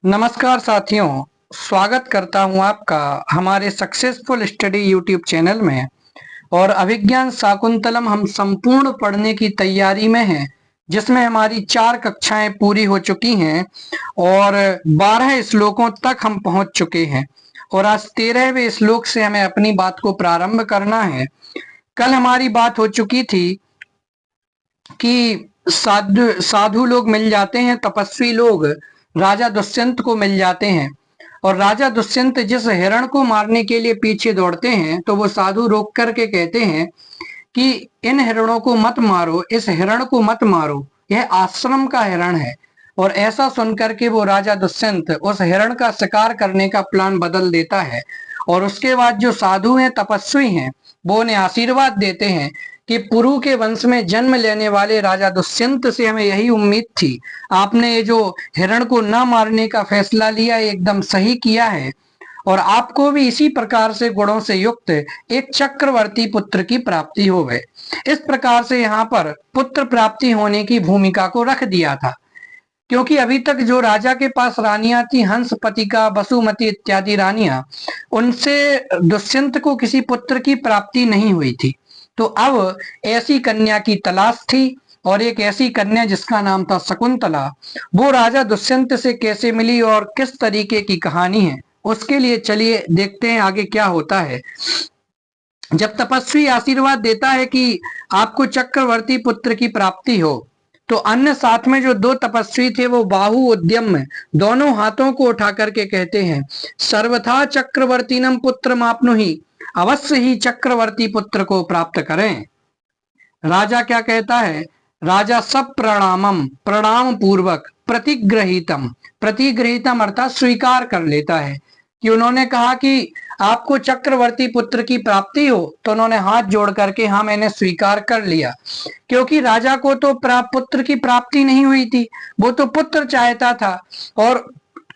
नमस्कार साथियों, स्वागत करता हूं आपका हमारे सक्सेसफुल स्टडी यूट्यूब चैनल में। और अभिज्ञान शाकुंतलम हम संपूर्ण पढ़ने की तैयारी में हैं, जिसमें हमारी 4 कक्षाएं पूरी हो चुकी हैं और 12 श्लोकों तक हम पहुंच चुके हैं। और आज 13वें श्लोक से हमें अपनी बात को प्रारंभ करना है। कल हमारी बात हो चुकी थी कि साधु साधु लोग मिल जाते हैं, तपस्वी लोग राजा दुष्यंत को मिल जाते हैं और राजा दुष्यंत जिस हिरण को मारने के लिए पीछे दौड़ते हैं तो वो साधु रोक करके कहते हैं कि इन हिरणों को मत मारो, इस हिरण को मत मारो, यह आश्रम का हिरण है। और ऐसा सुनकर के वो राजा दुष्यंत उस हिरण का शिकार करने का प्लान बदल देता है। और उसके बाद जो साधु हैं, तपस्वी हैं, वो उन्हें आशीर्वाद देते हैं कि पुरु के वंश में जन्म लेने वाले राजा दुष्यंत से हमें यही उम्मीद थी। आपने ये जो हिरण को न मारने का फैसला लिया, एकदम सही किया है और आपको भी इसी प्रकार से गुणों से युक्त एक चक्रवर्ती पुत्र की प्राप्ति हो गए। इस प्रकार से यहाँ पर पुत्र प्राप्ति होने की भूमिका को रख दिया था, क्योंकि अभी तक जो राजा के पास रानियां थी, हंस पतिका, वसुमती इत्यादि रानियां, उनसे दुष्यंत को किसी पुत्र की प्राप्ति नहीं हुई थी। तो अब ऐसी कन्या की तलाश थी और एक ऐसी कन्या जिसका नाम था शकुंतला, वो राजा दुष्यंत से कैसे मिली और किस तरीके की कहानी है, उसके लिए चलिए देखते हैं आगे क्या होता है। जब तपस्वी आशीर्वाद देता है कि आपको चक्रवर्ती पुत्र की प्राप्ति हो, तो अन्य साथ में जो 2 तपस्वी थे वो बाहु उद्यम में दोनों हाथों को उठा करके कहते हैं, सर्वथा चक्रवर्तीनम पुत्र मापनुहि, अवश्य ही चक्रवर्ती पुत्र को प्राप्त करें। राजा क्या कहता है? राजा सब प्रणामम, प्रणाम पूर्वक, प्रतिग्रहीतम, प्रतिग्रहीतम अर्थात स्वीकार कर लेता है कि उन्होंने कहा कि आपको चक्रवर्ती पुत्र की प्राप्ति हो, तो उन्होंने हाथ जोड़ करके हाँ मैंने स्वीकार कर लिया। क्योंकि राजा को तो पुत्र की प्राप्ति नहीं हुई थी, वो तो पुत्र चाहता था और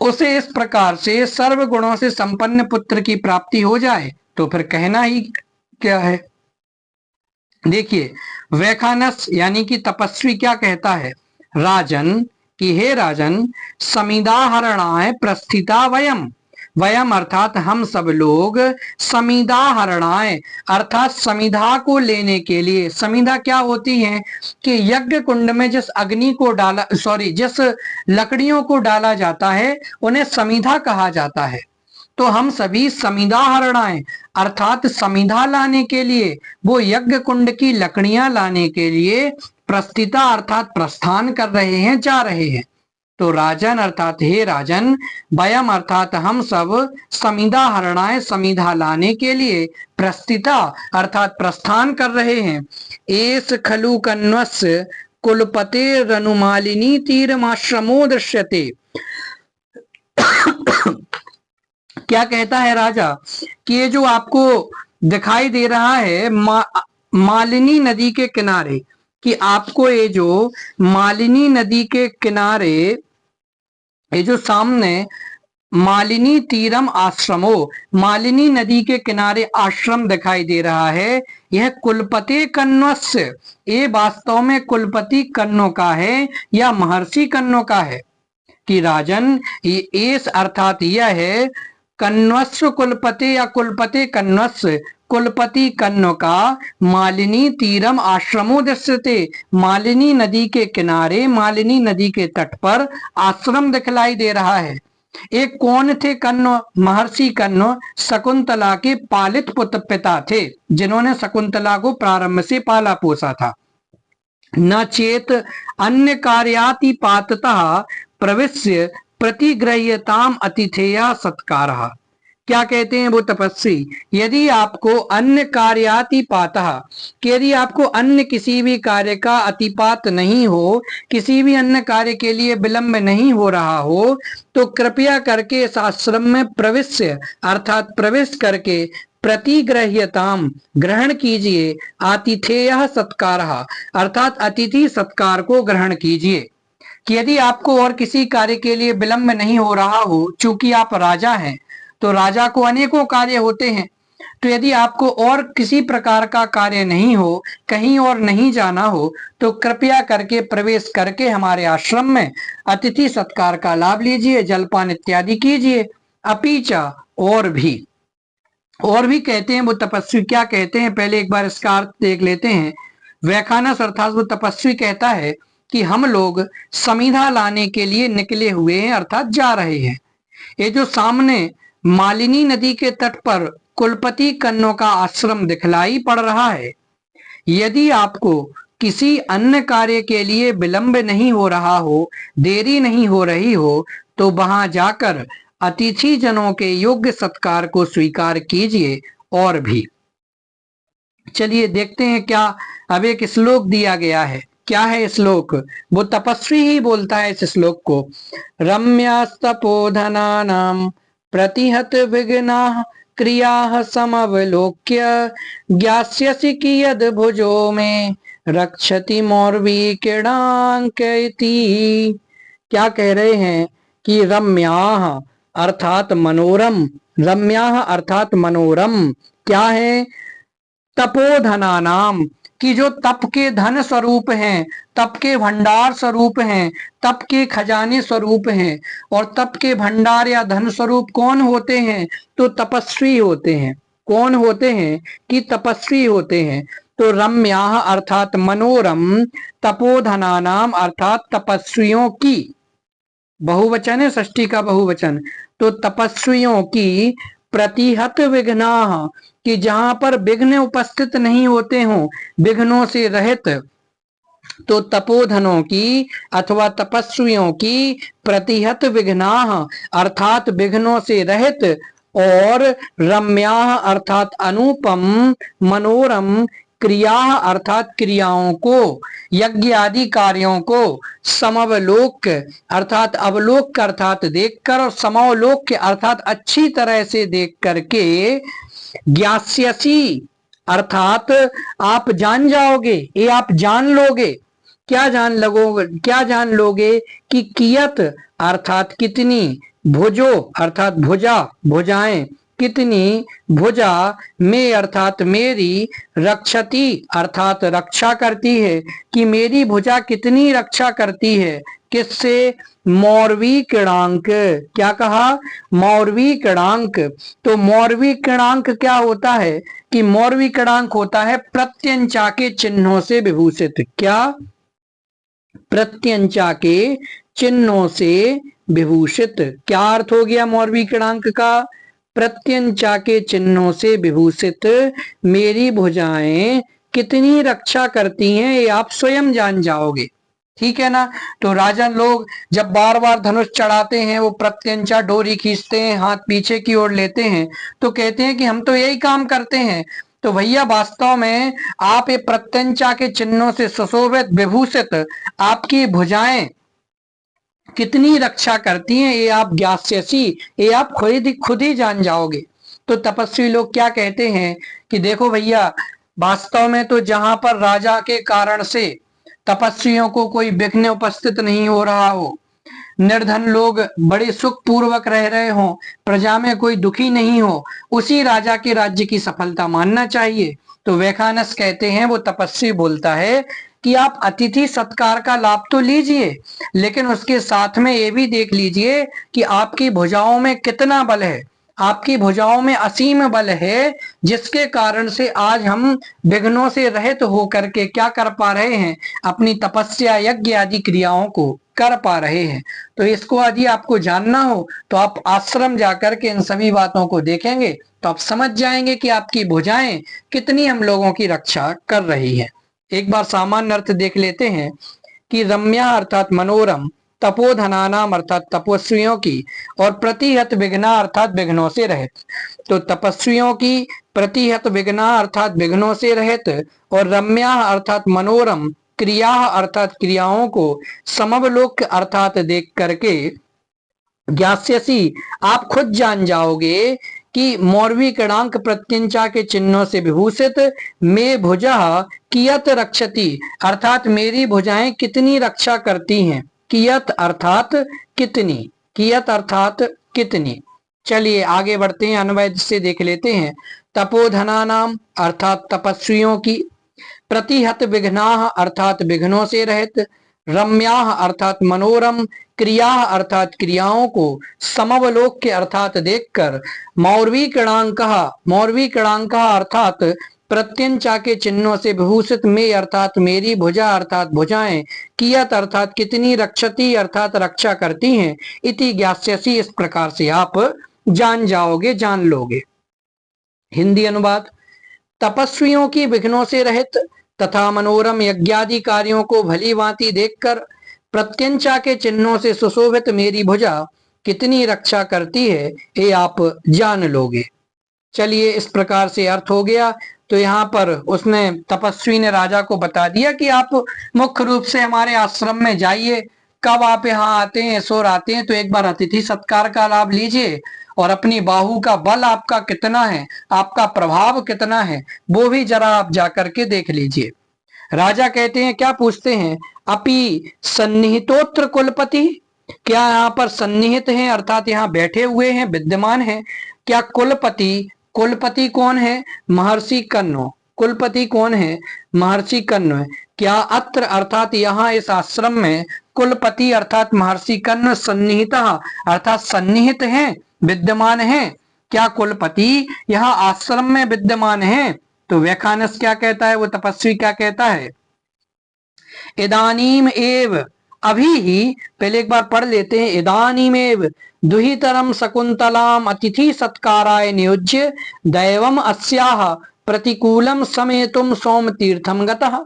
उसे इस प्रकार से सर्व गुणों से संपन्न पुत्र की प्राप्ति हो जाए तो फिर कहना ही क्या है। देखिए, वैखानस यानी कि तपस्वी क्या कहता है? राजन, कि हे राजन, समिदाहरणाय प्रस्थिता वयम, वयम अर्थात हम सब लोग, समिदाहरणाय अर्थात समिधा को लेने के लिए। समिधा क्या होती है कि यज्ञ कुंड में जिस अग्नि को डाला, जिस लकड़ियों को डाला जाता है उन्हें समिधा कहा जाता है। तो हम सभी समिधा हरणाएं अर्थात समिधा लाने के लिए, वो यज्ञ कुंड की लकड़ियां लाने के लिए प्रस्थिता अर्थात प्रस्थान कर रहे हैं, जा रहे हैं। तो राजन अर्थात हे राजन, वयम अर्थात हम सब, समिधा हरणाएं समिधा लाने के लिए, प्रस्थिता अर्थात प्रस्थान कर रहे हैं। एस खलु कन्वस्य कुलपते रनुमालिनी तीरमाश्रमो दृश्यते। क्या कहता है राजा कि ये जो आपको दिखाई दे रहा है मालिनी नदी के किनारे, कि आपको ये जो मालिनी नदी के किनारे, ये जो सामने मालिनी तीरम आश्रमो, मालिनी नदी के किनारे आश्रम दिखाई दे रहा है, यह कुलपति कन्वस्य, ये वास्तव में कुलपति कन्नो का है या महर्षि कन्नो का है। कि राजन, ये अर्थात यह है कन्वस्व कुलपति या कुलपति कन्वस्व, कुलपति कन्नो का मालिनी तीरम आश्रमो दृश्यते, मालिनी नदी के किनारे, मालिनी नदी के तट पर आश्रम दिखलाई दे रहा है। एक कौन थे कन्नो? महर्षि कन्नो शकुंतला के पालित पुत्र पिता थे, जिन्होंने शकुंतला को प्रारंभ से पाला पोसा था। न चेत अन्य कार्याति पाततः प्रविश्य प्रतिग्रह्यताम अतिथेया सत्कारः। क्या कहते हैं वो तपस्वी? यदि आपको अन्य कार्याति पातः, यदि आपको अन्य किसी भी कार्य का अतिपात नहीं हो, किसी भी अन्य कार्य के लिए विलंब नहीं हो रहा हो, तो कृपया करके इस आश्रम में प्रविश्य अर्थात प्रवेश करके प्रतिग्रह्यताम ग्रहण कीजिए, आतिथेय सत्कार अर्थात अतिथि सत्कार को ग्रहण कीजिए। कि यदि आपको और किसी कार्य के लिए विलंब नहीं हो रहा हो, चूंकि आप राजा हैं, तो राजा को अनेकों कार्य होते हैं, तो यदि आपको और किसी प्रकार का कार्य नहीं हो, कहीं और नहीं जाना हो, तो कृपया करके प्रवेश करके हमारे आश्रम में अतिथि सत्कार का लाभ लीजिए, जलपान इत्यादि कीजिए। अपीचा और भी कहते हैं वो तपस्वी क्या कहते हैं, पहले एक बार इसका अर्थ देख लेते हैं। वैखानस अर्थात वो तपस्वी कहता है कि हम लोग समिधा लाने के लिए निकले हुए हैं, अर्थात जा रहे हैं। ये जो सामने मालिनी नदी के तट पर कुलपति कन्नों का आश्रम दिखलाई पड़ रहा है, यदि आपको किसी अन्य कार्य के लिए विलंब नहीं हो रहा हो, देरी नहीं हो रही हो, तो वहां जाकर अतिथि जनों के योग्य सत्कार को स्वीकार कीजिए। और भी चलिए देखते हैं क्या अब एक श्लोक दिया गया है। क्या है श्लोक? वो तपस्वी ही बोलता है इस श्लोक को। रम्यास्तपोधनानां प्रतिहत विघ्नाः क्रियाः समवलोक्य ज्ञास्यसि कियद् भुजो में रक्षति मौर्वी क्रीडांकयति। क्या कह रहे हैं कि रम्याः अर्थात मनोरम, रम्याः अर्थात मनोरम क्या है? तपोधनानाम कि जो तप के धन स्वरूप हैं, तप के भंडार स्वरूप हैं, तप के खजाने स्वरूप हैं। और तप के भंडार या धन स्वरूप कौन होते हैं? तो तपस्वी होते हैं। कौन होते हैं? कि तपस्वी होते हैं। तो रम्याः अर्थात मनोरम, तपोधनानाम अर्थात तपस्वियों की, बहुवचन है, षष्ठी का बहुवचन। तो तपस्वियों की प्रतिहत विघ्नाः कि जहां पर विघ्न उपस्थित नहीं होते हों, विघ्नों से रहित, तो तपोधनों की अथवा तपस्वियों की प्रतिहत विघ्नाः अर्थात विघ्नों से रहित, और रम्याः अर्थात अनुपम, मनोरम क्रिया अर्थात क्रियाओं को, यज्ञ आदि कार्यों को, समवलोक अर्थात अवलोक अर्थात देखकर, और समवलोक अर्थात अच्छी तरह से देख करके, ज्ञास्यसि अर्थात आप जान जाओगे, ये आप जान लोगे। क्या जान लोगे कि कियत अर्थात कितनी, भुजो अर्थात भुजा, भुजाएं, कितनी भुजा, में अर्थात मेरी, रक्षति अर्थात रक्षा करती है, कि मेरी भुजा कितनी रक्षा करती है। किससे? मौर्वी क्रीडांक। क्या कहा? मौर्वी क्रीडांक। तो मौर्वी क्रीडांक क्या होता है? कि मौर्वी क्रीडांक होता है प्रत्यंचा के चिन्हों से विभूषित। क्या? प्रत्यंचा के चिन्हों से विभूषित। क्या अर्थ हो गया मौर्वी क्रीडांक का? प्रत्यंचा के चिन्हों से विभूषित मेरी भुजाएं कितनी रक्षा करती हैं, ये आप स्वयं जान जाओगे। ठीक है ना? तो राजन लोग जब बार बार धनुष चढ़ाते हैं, वो प्रत्यंचा डोरी खींचते हैं, हाथ पीछे की ओर लेते हैं, तो कहते हैं कि हम तो यही काम करते हैं। तो भैया वास्तव में आप ये प्रत्यंचा के चिन्हों से सुशोभित विभूषित आपकी भुजाएं कितनी रक्षा करती हैं, ये आप ज्ञास्यसि, ये आप खुद ही जान जाओगे। तो तपस्वी लोग क्या कहते हैं कि देखो भैया, वास्तव में तो जहां पर राजा के कारण से तपस्वियों को कोई विघ्न उपस्थित नहीं हो रहा हो, निर्धन लोग बड़े सुख पूर्वक रह रहे हो, प्रजा में कोई दुखी नहीं हो, उसी राजा के राज्य की सफलता मानना चाहिए। तो वैखानस कहते हैं, वो तपस्वी बोलता है कि आप अतिथि सत्कार का लाभ तो लीजिए, लेकिन उसके साथ में ये भी देख लीजिए कि आपकी भुजाओं में कितना बल है। आपकी भुजाओं में असीम बल है, जिसके कारण से आज हम विघ्नों से रहित होकर के क्या कर पा रहे हैं? अपनी तपस्या, यज्ञ आदि क्रियाओं को कर पा रहे हैं। तो इसको यदि आपको जानना हो तो आप आश्रम जाकर के इन सभी बातों को देखेंगे, तो आप समझ जाएंगे कि आपकी भुजाएं कितनी हम लोगों की रक्षा कर रही है। एक बार सामान्य अर्थ देख लेते हैं कि रम्या अर्थात मनोरम, तपोधनानाम अर्थात तपस्वियों की, और प्रतिहत विघ्ना अर्थात विघ्नों से रहित। तो तपस्वियों की, प्रतिहत विघ्ना अर्थात विघ्नों से रहित, और रम्या अर्थात मनोरम, क्रिया अर्थात क्रियाओं को, समवलोक अर्थात देख करके, ज्ञास्यसि आप खुद जान जाओगे कि मौर्वी क्रीडांक प्रत्यंचा के चिन्हों से विभूषित में भुजा कियत रक्षति अर्थात मेरी भुजाएं कितनी रक्षा करती हैं। कियत अर्थात कितनी, कियत अर्थात कितनी। चलिए आगे बढ़ते हैं, अन्वय से देख लेते हैं। तपोधना नाम अर्थात तपस्वियों की, प्रतिहत विघ्नाः अर्थात विघ्नों से रहित, रम्याः अर्थात मनोरम, क्रिया अर्थात क्रियाओं को, समवलोक्य अर्थात देखकर, मौर्वी कणांक अर्थात प्रत्यंचा के चिन्हों से विभूषित, में अर्थात मेरी, भुजा अर्थात भुजाएं, कियत अर्थात कितनी, रक्षती अर्थात रक्षा करती हैं, इति ज्ञास्यसि इस प्रकार से आप जान जाओगे, जान लोगे। हिंदी अनुवाद। तपस्वियों की विघ्नों से रहित तथा मनोरम यज्ञादि कार्यों को भली भांति देखकर प्रत्यंचा के चिन्हों से सुशोभित मेरी भुजा कितनी रक्षा करती है, ये आप जान लोगे। चलिए इस प्रकार से अर्थ हो गया। तो यहाँ पर उसने, तपस्वी ने राजा को बता दिया कि आप मुख्य रूप से हमारे आश्रम में जाइए, कब आप यहाँ आते हैं, ऐश्वर आते हैं तो एक बार अतिथि सत्कार का लाभ लीजिए, और अपनी बाहु का बल आपका कितना है, आपका प्रभाव कितना है, वो भी जरा आप जाकर के देख लीजिए। राजा कहते हैं, क्या पूछते हैं, अपि सन्निहितोत्र कुलपति, क्या यहाँ पर सन्निहित हैं अर्थात यहाँ बैठे हुए हैं, विद्यमान हैं क्या कुलपति? कुलपति कौन है? महर्षि कण्व। कुलपति कौन है? महर्षि कण्व। क्या अत्र अर्थात यहाँ इस आश्रम में कुलपति अर्थात महर्षि कण्व सन्निहित अर्थात सन्निहित हैं, विद्यमान हैं? क्या कुलपति यहाँ आश्रम में विद्यमान हैं? तो व्याख्यानस क्या कहता है, वो तपस्वी क्या कहता है, इदानीम एव, अभी ही, पहले एक बार पढ़ लेते हैं, इदानीम एव दुहितरम शकुंतलाम अतिथि सत्काराय नियोज्य दैवम अस्याह प्रतिकूलम समेतुम सोम तीर्थम गतः,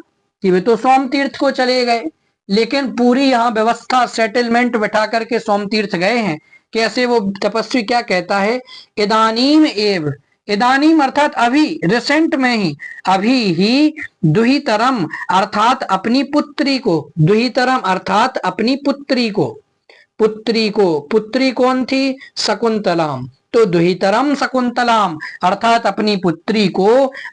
कि वे तो सोम तीर्थ को चले गए, लेकिन पूरी यहाँ व्यवस्था सेटलमेंट बैठा करके सोम तीर्थ गए हैं। कैसे? वो तपस्वी क्या कहता है, इदानीम एव, इदानीम अर्थात अभी, रिसेंट में ही, अभी ही, दुहितरम अर्थात अपनी पुत्री को, दुहितरम अर्थात अपनी पुत्री को, पुत्री को, पुत्री कौन थी? शकुंतलाम। तो दुहितरम शकुंतलाम अर्थात अपनी पुत्री को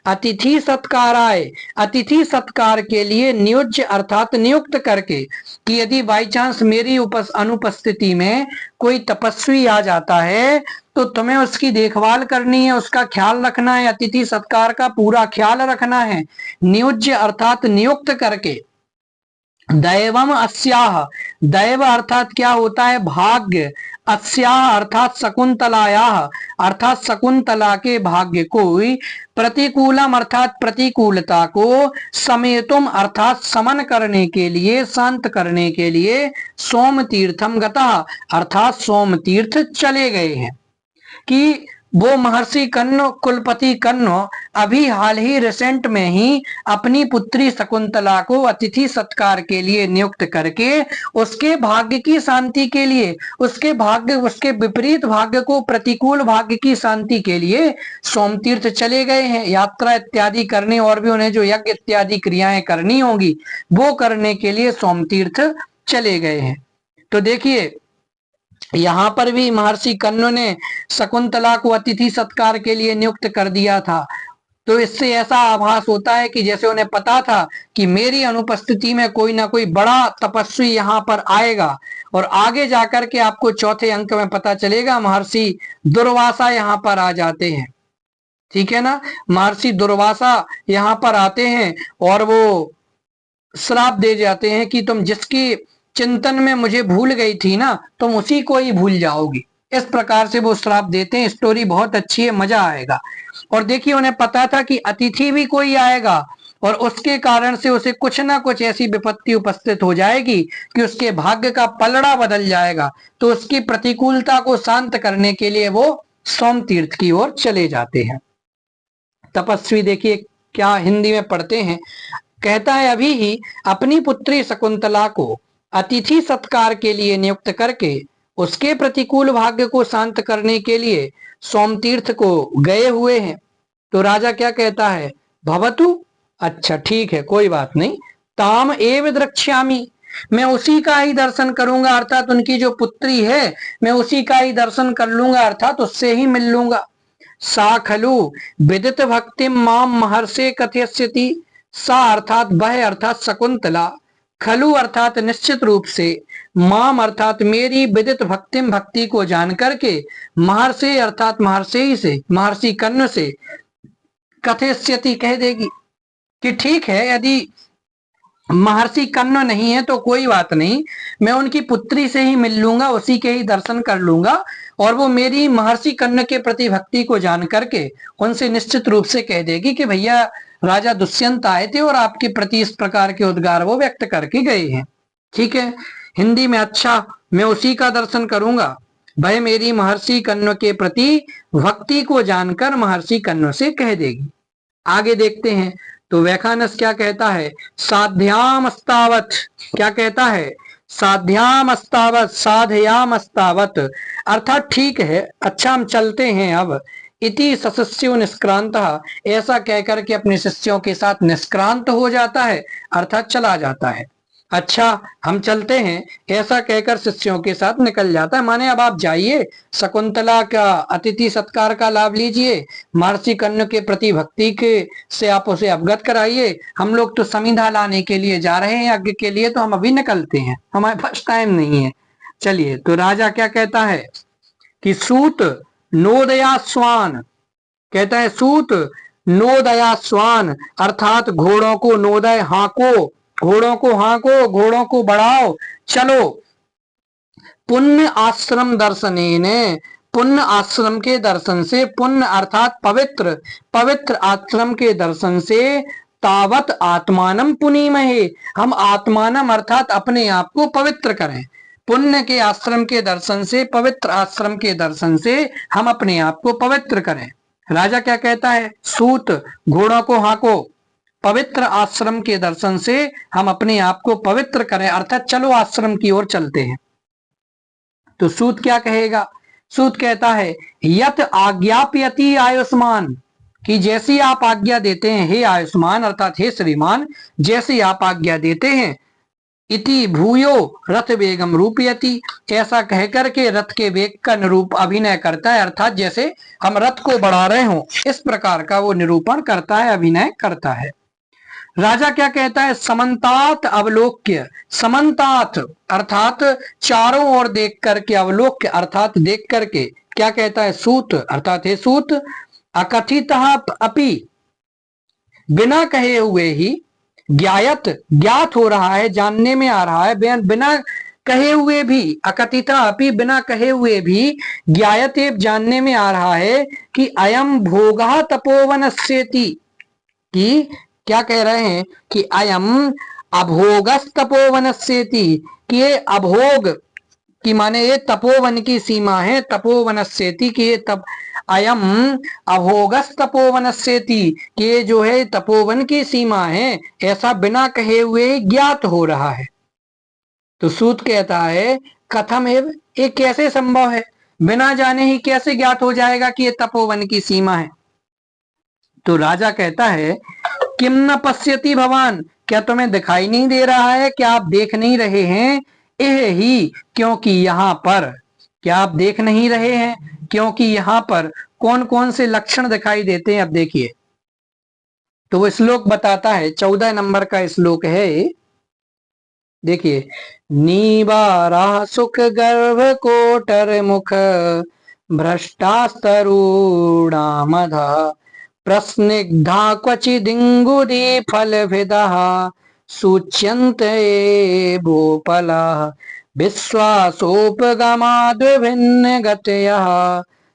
अतिथि सत्काराय, अतिथि सत्कार के लिए नियोज्य अर्थात नियुक्त करके, कि यदि बाई चांस मेरी अनुपस्थिति में कोई तपस्वी आ जाता है तो तुम्हें उसकी देखभाल करनी है, उसका ख्याल रखना है, अतिथि सत्कार का पूरा ख्याल रखना है, नियोज्य अर्थात नियुक्त करके। दैवम अस्याह, दैव अर्थात क्या होता है? भाग्य। अस्याह अर्थात शकुंतलायाह अर्थात शकुंतला के भाग्य को, प्रतिकूलम अर्थात प्रतिकूलता को, समेतुम अर्थात समन करने के लिए, शांत करने के लिए, सोम तीर्थम गतः अर्थात सोम तीर्थ चले गए हैं। कि वो महर्षि कण्व, कुलपति कण्व अभी हाल ही रिसेंट में ही अपनी पुत्री शकुंतला को अतिथि सत्कार के लिए नियुक्त करके उसके भाग्य की शांति के लिए, उसके भाग्य, उसके विपरीत भाग्य को, प्रतिकूल भाग्य की शांति के लिए सोम तीर्थ चले गए हैं। यात्रा इत्यादि करने और भी उन्हें जो यज्ञ इत्यादि क्रियाएं करनी होंगी वो करने के लिए सोम तीर्थ चले गए हैं। तो देखिए यहाँ पर भी महर्षि कण्व ने शकुंतला को अतिथि सत्कार के लिए नियुक्त कर दिया था। तो इससे ऐसा आभास होता है कि जैसे उन्हें पता था कि मेरी अनुपस्थिति में कोई ना कोई बड़ा तपस्वी यहाँ पर आएगा। और आगे जाकर के आपको चौथे अंक में पता चलेगा महर्षि दुर्वासा यहाँ पर आ जाते हैं, ठीक है ना। महर्षि दुर्वासा यहाँ पर आते हैं और वो श्राप दे जाते हैं कि तुम जिसकी चिंतन में मुझे भूल गई थी ना, तुम उसी को ही भूल जाओगी। इस प्रकार से वो श्राप देते हैं। स्टोरी बहुत अच्छी है, मजा आएगा। और देखिए उन्हें पता था कि अतिथि भी कोई आएगा और उसके कारण से उसे कुछ ना कुछ ऐसी विपत्ति उपस्थित हो जाएगी कि उसके भाग्य का पलड़ा बदल जाएगा। तो उसकी प्रतिकूलता को शांत करने के लिए वो सोम तीर्थ की ओर चले जाते हैं। तपस्वी देखिए क्या हिंदी में पढ़ते हैं, कहता है अभी ही अपनी पुत्री शकुंतला को अतिथि सत्कार के लिए नियुक्त करके उसके प्रतिकूल भाग्य को शांत करने के लिए सोम तीर्थ को गए हुए हैं। तो राजा क्या कहता है, भवतु, अच्छा ठीक है कोई बात नहीं, ताम एव द्रक्ष्यामि, मैं उसी का ही दर्शन करूंगा, अर्थात उनकी जो पुत्री है मैं उसी का ही दर्शन कर लूंगा, अर्थात उससे ही मिल लूंगा। सा खलु विदित भक्ति माम महर्षे कथयस्यति, सा अर्थात वह अर्थात शकुंतला, खलु अर्थात निश्चित रूप से, माम अर्थात मेरी, विदित भक्तिम भक्ति को जान करके, महर्षि अर्थात महर्षि से, महर्षि कर्ण से, कथयस्यति कह देगी कि ठीक है, यदि महर्षि कर्ण नहीं है तो कोई बात नहीं, मैं उनकी पुत्री से ही मिल लूंगा, उसी के ही दर्शन कर लूंगा, और वो मेरी महर्षि कर्ण के प्रति भक्ति को जान करके उनसे निश्चित रूप से कह देगी कि भैया राजा दुष्यंत आए थे और आपके प्रति इस प्रकार के उद्गार वो व्यक्त करके गए हैं। ठीक है, हिंदी में, अच्छा मैं उसी का दर्शन करूंगा, वह मेरी महर्षि कर्ण के प्रति भक्ति को जानकर महर्षि कर्ण से कह देगी। आगे देखते हैं तो व्याख्यानस क्या कहता है, साध्याम अस्तावत, क्या कहता है, साध्याम अस्तावत, साधयाम अस्तावत, अर्थात ठीक है, अच्छा हम चलते हैं अब, इति सशिष्यो निष्क्रांत, ऐसा कहकर के अपने शिष्यों के साथ निष्क्रांत हो जाता है, अर्थात चला जाता है। अच्छा हम चलते हैं, ऐसा कहकर शिष्यों के साथ निकल जाता है, माने अब आप जाइए, शकुंतला का अतिथि सत्कार का लाभ लीजिए, महर्षि कर्ण के प्रति भक्ति के से आप उसे अवगत कराइए, हम लोग तो समिधा लाने के लिए जा रहे हैं यज्ञ के लिए, तो हम अभी निकलते हैं, हमारे पास टाइम नहीं है। चलिए, तो राजा क्या कहता है कि सूत नोदया स्वान, कहता है सूत नोदया स्वान, अर्थात घोड़ों को नोदय हाको, घोड़ों को हाको, घोड़ों को बढ़ाओ, चलो। पुण्य आश्रम दर्शनेने, पुण्य आश्रम के दर्शन से, पुण्य अर्थात पवित्र, पवित्र आश्रम के दर्शन से, तावत आत्मानम पुनीमहे, हम आत्मानम अर्थात अपने आप को पवित्र करें, पुण्य के आश्रम के दर्शन से, पवित्र आश्रम के दर्शन से हम अपने आप को पवित्र करें। राजा क्या कहता है, सूत घोड़ों को हाको, पवित्र आश्रम के दर्शन से हम अपने आप को पवित्र करें, अर्थात चलो आश्रम की ओर चलते हैं। तो सूत क्या कहेगा, सूत कहता है यत आज्ञाप्यति आयुष्मान, कि जैसी आप आज्ञा देते हैं हे आयुष्मान, अर्थात हे श्रीमान, जैसी आप आज्ञा देते हैं, इति भूयो रथ वेगम रूपयति, ऐसा कहकर के रथ के वेग का निरूप अभिनय करता है, अर्थात जैसे हम रथ को बढ़ा रहे हो इस प्रकार का वो निरूपण करता है, अभिनय करता है। राजा क्या कहता है, समन्तात अवलोक्य, समन्तात अर्थात चारों ओर देख करके, अवलोक्य अर्थात देख करके, क्या कहता है, सूत अर्थात हे सूत, अकथितः अपि, बिना कहे हुए ही, ज्ञायत ज्ञात हो रहा है, जानने में आ रहा है, बिना कहे हुए भी, अकथिता अपि बिना कहे हुए भी, ज्ञायत जानने में आ रहा है कि अयम भोगा तपोवनस्येति, कि क्या कह रहे हैं कि अयम अभोगस तपोवनस्येति, कि ये अभोग की माने ये तपोवन की सीमा है, तपोवनस्येति कि ये तप, अयम अभोगस तपोवनस्येति कि ये जो है तपोवन की सीमा है, ऐसा बिना कहे हुए ज्ञात हो रहा है। तो सूत कहता है कथम एव, ये कैसे संभव है, बिना जाने ही कैसे ज्ञात हो जाएगा कि ये तपोवन की सीमा है। तो राजा कहता है किम न पश्यति भवान, क्या तुम्हें दिखाई नहीं दे रहा है, क्या आप देख नहीं रहे हैं, एह ही क्योंकि यहाँ पर, क्या आप देख नहीं रहे हैं क्योंकि यहाँ पर कौन कौन से लक्षण दिखाई देते हैं। अब देखिए, तो वो श्लोक बताता है, 14 नंबर का श्लोक है, देखिए, नीबारा सुख गर्भ कोटर मुख भ्रष्टास्तरूणामधा प्रस्निग्धा क्वचिदिंगुदी फलभिदः सूच्यन्ते भूपलाः विश्वासोपगमाद्विभिन्न गतयः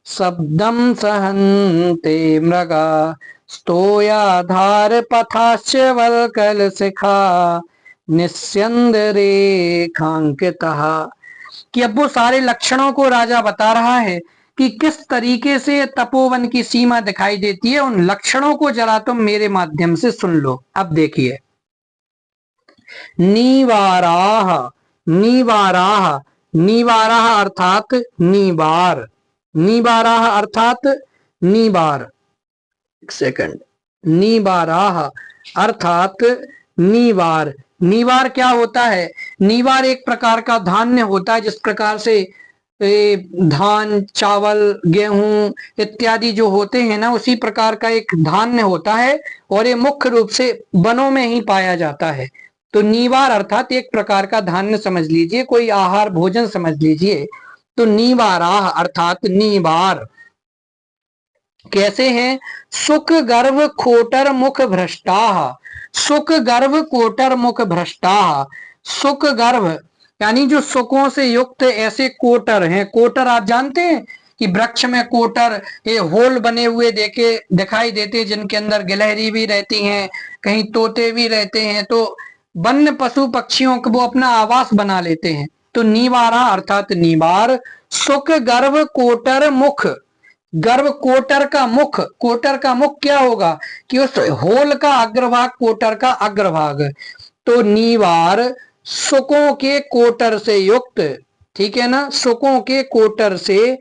शब्दं सहन्ते मृगा स्तोयाधार पथाश्च वल्कलशिखा निस्यन्द रेखांकितः। कि अब वो सारे लक्षणों को राजा बता रहा है कि किस तरीके से तपोवन की सीमा दिखाई देती है, उन लक्षणों को जरा तुम मेरे माध्यम से सुन लो। अब देखिए, नीवाराह, नीवाराह, नीवाराह अर्थात नीबार, नीबाराह अर्थात नीबार, एक सेकंड, नीबाराह अर्थात नीवार। नीवार क्या होता है, नीवार एक प्रकार का धान्य होता है, जिस प्रकार से धान, चावल, गेहूं इत्यादि जो होते हैं ना, उसी प्रकार का एक धान्य होता है, और ये मुख्य रूप से वनों में ही पाया जाता है। तो नीवार अर्थात एक प्रकार का धान्य समझ लीजिए, कोई आहार भोजन समझ लीजिए। तो नीवाराह अर्थात नीवार कैसे हैं? सुख गर्भ खोटर मुख भ्रष्टाह। सुख गर्भ कोटर मुख भ्रष्टाह। सुख गर्भ यानी जो सुखों से युक्त ऐसे कोटर हैं। कोटर आप जानते हैं कि वृक्ष में कोटर ये होल बने हुए देखे दिखाई देते, जिनके अंदर गिलहरी भी रहती हैं, कहीं तोते भी रहते हैं। तो वन्य पशु पक्षियों को वो अपना आवास बना लेते हैं। तो नीवारा अर्थात नीवार। सुख गर्भ कोटर मुख। गर्भ कोटर का मुख। कोटर का मुख क्या होगा कि उस होल का अग्रभाग, कोटर का अग्रभाग। तो नीवार सुकों के कोटर से युक्त, ठीक है ना, सुकों के कोटर से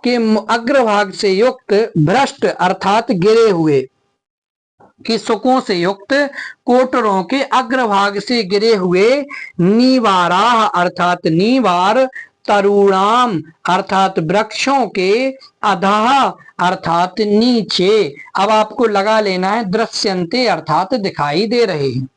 के अग्रभाग से युक्त, भ्रष्ट अर्थात गिरे हुए, कि सुकों से युक्त कोटरों के अग्रभाग से गिरे हुए, नीवाराह अर्थात नीवार, तरुणाम अर्थात वृक्षों के, अधः अर्थात नीचे। अब आपको लगा लेना है दृश्यन्ते अर्थात दिखाई दे रहे हैं।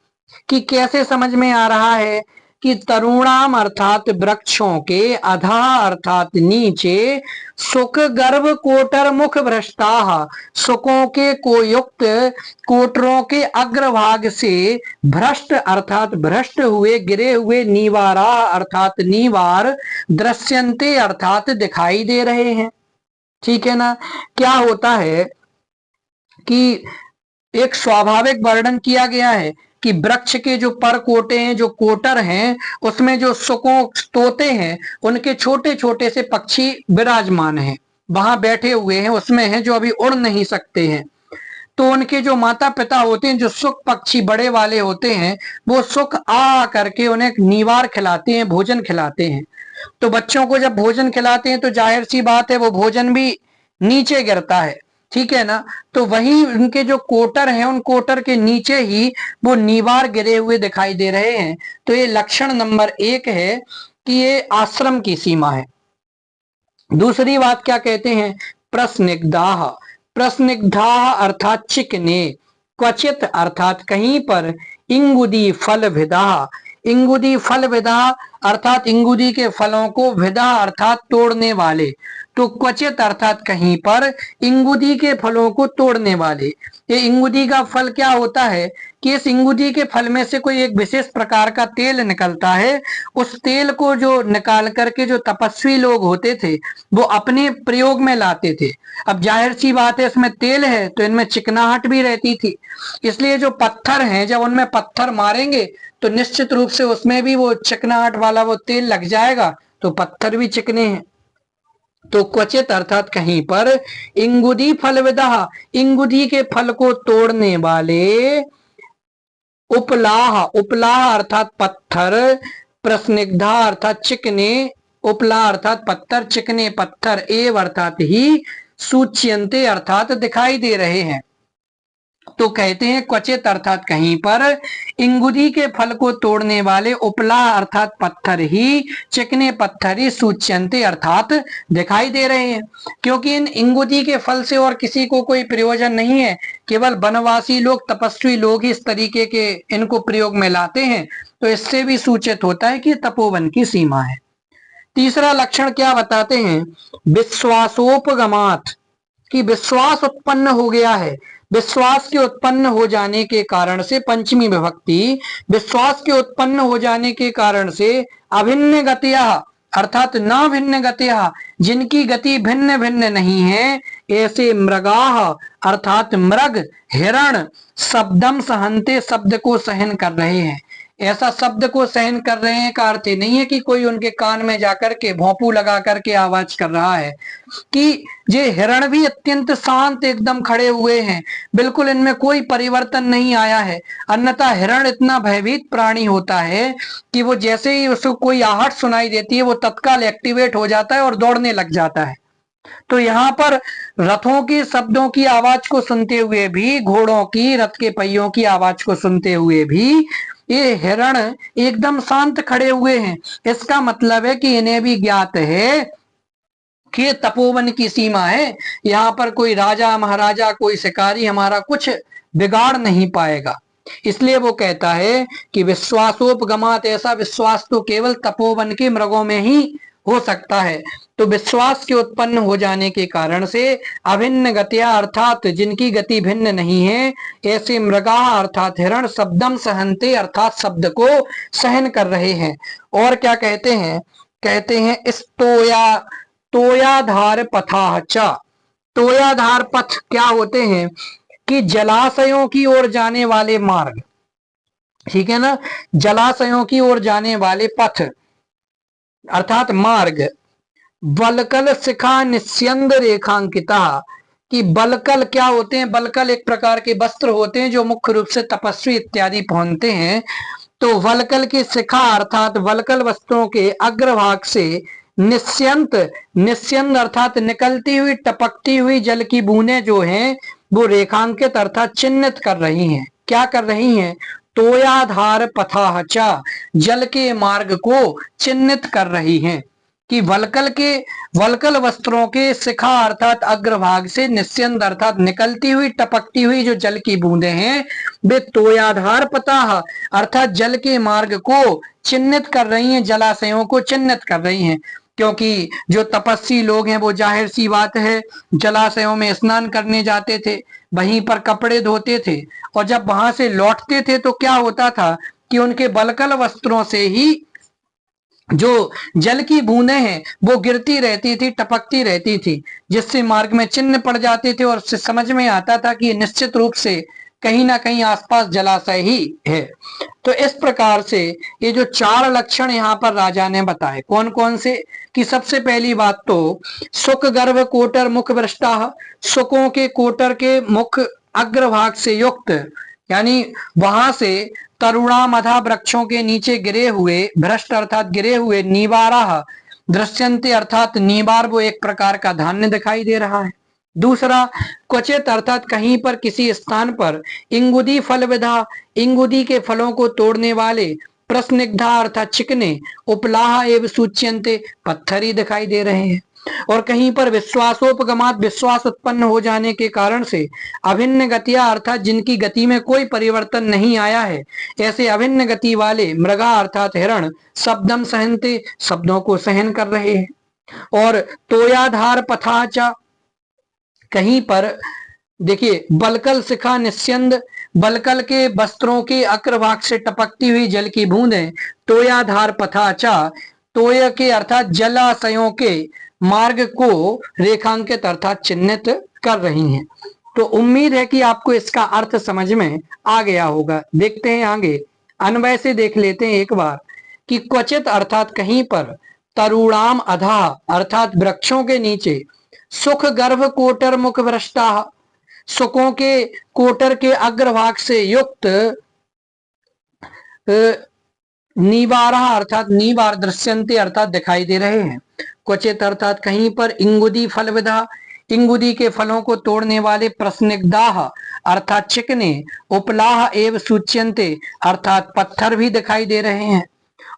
कि कैसे समझ में आ रहा है कि तरुणाम अर्थात वृक्षों के, अधा अर्थात नीचे, सुख गर्भ कोटर मुख भ्रष्टाह सुखों के को युक्त कोटरों के अग्रभाग से भ्रष्ट अर्थात भ्रष्ट हुए, गिरे हुए, नीवारा अर्थात नीवार, दृश्यन्ते अर्थात दिखाई दे रहे हैं। ठीक है ना। क्या होता है कि एक स्वाभाविक वर्णन किया गया है कि वृक्ष के जो पर कोटे हैं, जो कोटर हैं, उसमें जो सुकों तोते हैं, उनके छोटे छोटे से पक्षी विराजमान हैं, वहां बैठे हुए हैं, उसमें हैं जो अभी उड़ नहीं सकते हैं। तो उनके जो माता पिता होते हैं, जो सुख पक्षी बड़े वाले होते हैं, वो सुख आ करके उन्हें नीवार खिलाते हैं, भोजन खिलाते हैं। तो बच्चों को जब भोजन खिलाते हैं तो जाहिर सी बात है वो भोजन भी नीचे गिरता है, ठीक है ना। तो वही उनके जो कोटर हैं, उन कोटर के नीचे ही वो नीवार गिरे हुए दिखाई दे रहे हैं। तो ये लक्षण नंबर 1 है कि ये आश्रम की सीमा है। दूसरी बात क्या कहते हैं? प्रस्निग्धाः। प्रस्निग्धाः अर्थात चिकने, क्वचित अर्थात कहीं पर, इंगुदी फल विदा। इंगुदी फल विदा अर्थात इंगुदी के फलों को, विदा अर्थात तोड़ने वाले। तो क्वचित अर्थात कहीं पर, इंगुदी के फलों को तोड़ने वाले। ये इंगुदी का फल क्या होता है कि इस इंगुदी के फल में से कोई एक विशेष प्रकार का तेल निकलता है। उस तेल को जो निकाल करके जो तपस्वी लोग होते थे वो अपने प्रयोग में लाते थे। अब जाहिर सी बात है, इसमें तेल है तो इनमें चिकनाहट भी रहती थी, इसलिए जो पत्थर हैं, जब उनमें पत्थर मारेंगे तो निश्चित रूप से उसमें भी वो चिकनाहट वाला वो तेल लग जाएगा, तो पत्थर भी चिकने हैं। तो क्वचित अर्थात कहीं पर, इंगुदी फल विदा, इंगुदी के फल को तोड़ने वाले, उपलाह, उपलाह अर्थात पत्थर, प्रस्निग्धा अर्थात चिकने, उपलाह अर्थात पत्थर, चिकने पत्थर, एव अर्थात ही, सूच्यन्ते अर्थात दिखाई दे रहे हैं। तो कहते हैं क्वचित अर्थात कहीं पर, इंगुदी के फल को तोड़ने वाले, उपलाह अर्थात पत्थर ही, चिकने पत्थर ही, सूच्यन्ते अर्थात दिखाई दे रहे हैं। क्योंकि इन इंगुदी के फल से और किसी को कोई प्रयोजन नहीं है, केवल वनवासी लोग, तपस्वी लोग ही इस तरीके के इनको प्रयोग में लाते हैं। तो इससे भी सूचित होता है कि तपोवन की सीमा है। तीसरा लक्षण क्या बताते हैं? विश्वासोपगमात, कि विश्वास उत्पन्न हो गया है। विश्वास के उत्पन्न हो जाने के कारण से, पंचमी विभक्ति, विश्वास के उत्पन्न हो जाने के कारण से, अभिन्न गतिया अर्थात न भिन्न गतिया, जिनकी गति भिन्न भिन्न नहीं है, ऐसे मृगाह अर्थात मृग, हिरण, शब्दम सहन्ते शब्द को सहन कर रहे हैं। ऐसा शब्द को सहन कर रहे हैं का अर्थ नहीं है कि कोई उनके कान में जाकर के भोंपू लगा करके आवाज कर रहा है, कि ये हिरण भी अत्यंत शांत एकदम खड़े हुए हैं, बिल्कुल इनमें कोई परिवर्तन नहीं आया है। अन्यथा हिरण इतना भयभीत प्राणी होता है कि वो जैसे ही उसको कोई आहट सुनाई देती है वो तत्काल एक्टिवेट हो जाता है और दौड़ने लग जाता है। तो यहाँ पर रथों की शब्दों की आवाज को सुनते हुए भी, घोड़ों की, रथ के पहियों की आवाज को सुनते हुए भी ये हिरण एकदम शांत खड़े हुए हैं। इसका मतलब है कि इन्हें भी ज्ञात है कि तपोवन की सीमा है, यहाँ पर कोई राजा महाराजा, कोई शिकारी हमारा कुछ बिगाड़ नहीं पाएगा। इसलिए वो कहता है कि विश्वासोपगमात, ऐसा विश्वास तो केवल तपोवन के मृगों में ही हो सकता है। तो विश्वास के उत्पन्न हो जाने के कारण से अभिन्न गतिया अर्थात जिनकी गति भिन्न नहीं है, ऐसे मृगा अर्थात हिरण शब्दम सहनते अर्थात शब्द को सहन कर रहे हैं। और क्या कहते हैं, कहते हैं स्तोया तोयाधार पथाचा। तोयाधार पथ क्या होते हैं कि जलाशयों की ओर जाने वाले मार्ग, ठीक है ना, जलाशयों की ओर जाने वाले पथ अर्थात मार्ग। बलकल शिखा निस्यंद रेखांकिता, कि बलकल क्या होते हैं, बलकल एक प्रकार के वस्त्र होते हैं जो मुख्य रूप से तपस्वी इत्यादि पहनते हैं। तो वलकल की शिखा अर्थात वलकल वस्त्रों के अग्रभाग से निस्यंत, निस्यंत अर्थात निकलती हुई टपकती हुई जल की बूंदें जो हैं वो रेखांकित अर्थात चिन्हित कर रही हैं। क्या कर रही हैं, तोयाधार पथाचा, जल के मार्ग को चिन्हित कर रही हैं। कि वलकल वस्त्रों के शिखा अर्थात अग्रभाग से निस्यंद अर्थात निकलती हुई टपकती हुई जो जल की बूंदें हैं वे तोयाधार पताह अर्थात जल के मार्ग को चिन्हित कर रही हैं, जलाशयों को चिन्हित कर रही हैं। क्योंकि जो तपस्वी लोग हैं वो जाहिर सी बात है जलाशयों में स्नान करने जाते थे, वहीं पर कपड़े धोते थे, और जब वहां से लौटते थे तो क्या होता था कि उनके बलकल वस्त्रों से ही जो जल की बूंदें हैं वो गिरती रहती थी, टपकती रहती थी, जिससे मार्ग में चिन्ह पड़ जाते थे और उससे समझ में आता था कि निश्चित रूप से कहीं ना कहीं आसपास जलाशय ही है। तो इस प्रकार से ये जो चार लक्षण यहाँ पर राजा ने बताए, कौन कौन से, कि सबसे पहली बात तो सुख गर्भ कोटर मुख भ्रष्टा, सुखों के कोटर के मुख अग्रभाग से युक्त, यानी वहां से तरुणा मधा वृक्षों के नीचे गिरे हुए, भ्रष्ट अर्थात गिरे हुए, नीबारा दृश्यंते अर्थात नीबार वो एक प्रकार का धान्य दिखाई दे रहा है। दूसरा क्वचित अर्थात कहीं पर किसी स्थान पर, इंगुदी फल विधा, इंगुदी के फलों को तोड़ने वाले, प्रस्निग्धा अर्थात चिकने, उपलाह एवं सूच्यंते पत्थर ही दिखाई दे रहे हैं। और कहीं पर विश्वासोपगमात विश्वास उत्पन्न हो जाने के कारण से अभिन्न गतिया अर्थात जिनकी गति में कोई परिवर्तन नहीं आया है, ऐसे अभिन्न गति वाले मृगा अर्थात हिरण शब्दम सहनते शब्दों को सहन कर रहे हैं। और तोयाधार पथाचा, कहीं पर देखिए बलकल शिखा निस्यंद, बलकल के वस्त्रों के अग्रभाग से टपकती हुई जल की बूंदें तोयाधार पथाचा, तोय के अर्थात जलाशयों के मार्ग को रेखांकित अर्थात चिन्हित कर रही हैं। तो उम्मीद है कि आपको इसका अर्थ समझ में आ गया होगा। देखते हैं आगे, अन्वय से देख लेते हैं एक बार कि क्वचित अर्थात कहीं पर, तरुणाम अधा अर्थात वृक्षों के नीचे, सुख गर्भ कोटर मुख भ्रष्टा, सुखों के कोटर के अग्रभाग से युक्त नीबारा अर्थात नीबार दृश्यंते अर्थात दिखाई दे रहे हैं। क्वचित अर्थात कहीं पर इंगुदी फल विधा, इंगुदी के फलों को तोड़ने वाले, प्रस्निग्धाह अर्थात चिकने, उपलाह एवं सूच्यंते अर्थात पत्थर भी दिखाई दे रहे हैं।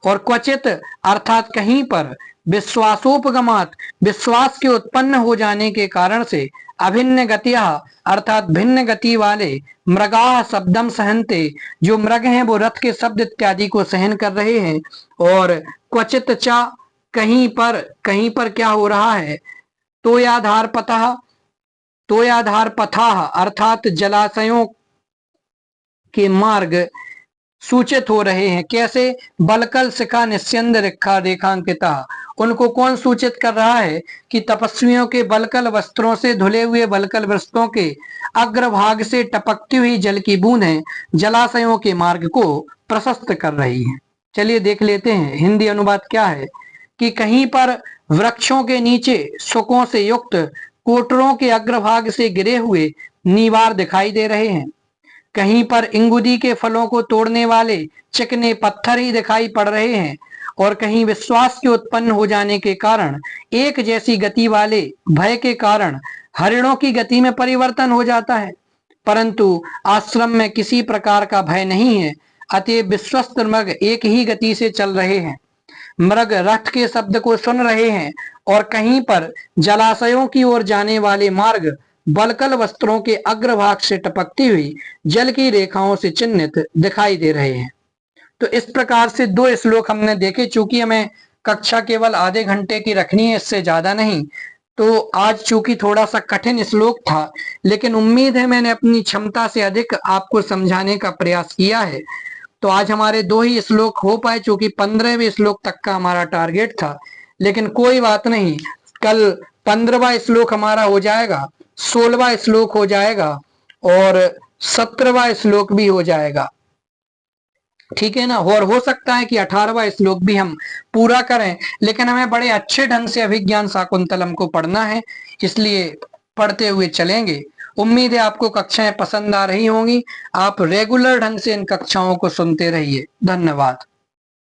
और क्वचित अर्थात कहीं पर विश्वासोपगमात विश्वास के उत्पन्न हो जाने के कारण से अभिन्न गतिया अर्थात भिन्न गति वाले मृगा शब्दम सहनते जो मृग हैं वो रथ के शब्द इत्यादि को सहन कर रहे हैं। और क्वचित चा कहीं पर क्या हो रहा है, तोयाधार पथाह अर्थात जलाशयों के मार्ग सूचित हो रहे हैं। कैसे, बलकल शिखा निस्यंद रेखांकिता, उनको कौन सूचित कर रहा है कि तपस्वियों के बलकल वस्त्रों से धुले हुए बलकल वस्त्रों के अग्रभाग से टपकती हुई जल की बूंदें जलाशयों के मार्ग को प्रशस्त कर रही हैं। चलिए देख लेते हैं हिंदी अनुवाद क्या है, कि कहीं पर वृक्षों के नीचे सुखों से युक्त कोटरों के अग्रभाग से गिरे हुए नीवार दिखाई दे रहे हैं। कहीं पर इंगुदी के फलों को तोड़ने वाले चिकने पत्थर ही दिखाई पड़ रहे हैं। और कहीं विश्वास के उत्पन्न हो जाने के कारण एक जैसी गति वाले भय के कारण हरिणों की गति में परिवर्तन हो जाता है, परंतु आश्रम में किसी प्रकार का भय नहीं है, अतएव विश्वस्त मृग एक ही गति से चल रहे हैं। मृग रथ के शब्द को सुन रहे हैं और कहीं पर जलाशयों की ओर जाने वाले मार्ग बलकल वस्त्रों के अग्रभाग से टपकती हुई जल की रेखाओं से चिन्हित दिखाई दे रहे हैं। तो इस प्रकार से 2 श्लोक हमने देखे। चूंकि हमें कक्षा केवल आधे घंटे की रखनी है, इससे ज्यादा नहीं, तो आज चूंकि थोड़ा सा कठिन श्लोक था, लेकिन उम्मीद है मैंने अपनी क्षमता से अधिक आपको समझाने का प्रयास किया है। तो आज हमारे 2 ही श्लोक हो पाए, चूंकि 15वें श्लोक तक का हमारा टारगेट था। लेकिन कोई बात नहीं, कल 15वां श्लोक हमारा हो जाएगा, 16वां श्लोक हो जाएगा और 17वां श्लोक भी हो जाएगा। ठीक है ना। और हो सकता है कि 18वां श्लोक भी हम पूरा करें, लेकिन हमें बड़े अच्छे ढंग से अभिज्ञान शाकुंतलम को पढ़ना है, इसलिए पढ़ते हुए चलेंगे। उम्मीद है आपको कक्षाएं पसंद आ रही होंगी। आप रेगुलर ढंग से इन कक्षाओं को सुनते रहिए। धन्यवाद।